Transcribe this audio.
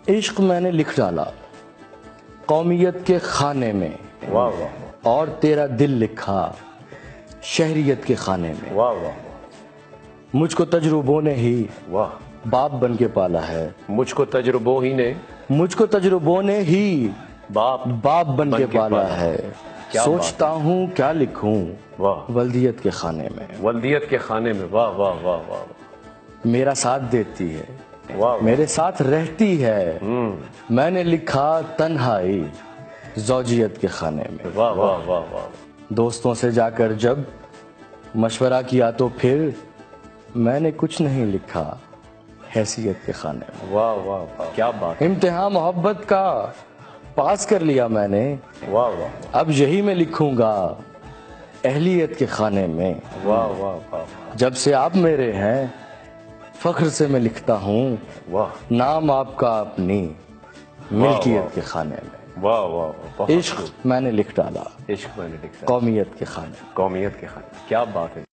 عشق میں نے لکھ ڈالا قومیت کے خانے میں، واہ واہ اور تیرا دل لکھا شہریت کے خانے میں۔ واہ واہ مجھ کو تجربوں نے ہی واہ، باپ بن کے پالا ہے، مجھ کو تجربوں ہی نے مجھ کو تجربوں نے ہی باپ بن کے پالا ہے۔ کیا سوچتا ہوں کیا لکھوں واہ، ولدیت کے خانے میں، ولدیت کے خانے میں، واہ واہ واہ واہ میرا ساتھ دیتی ہے، واہ، میرے ساتھ رہتی ہے، میں نے لکھا تنہائی زوجیت کے خانے میں۔ واہ واہ واہ واہ، دوستوں سے جا کر جب مشورہ کیا تو پھر میں نے کچھ نہیں لکھا حیثیت کے خانے میں۔ واہ واہ واہ، کیا بات، امتحان محبت کا پاس کر لیا میں نے، واہ واہ اب یہی میں لکھوں گا اہلیت کے خانے میں۔ واہ واہ واہ جب سے آپ میرے ہیں فخر سے میں لکھتا ہوں واہ نام آپ کا اپنی ملکیت کے خانے میں۔ واہ واہ واہ، عشق میں نے لکھ ڈالا عشق میں نے لکھا قومیت کے خانے میں۔ قومیت کے خانے، کیا بات ہے۔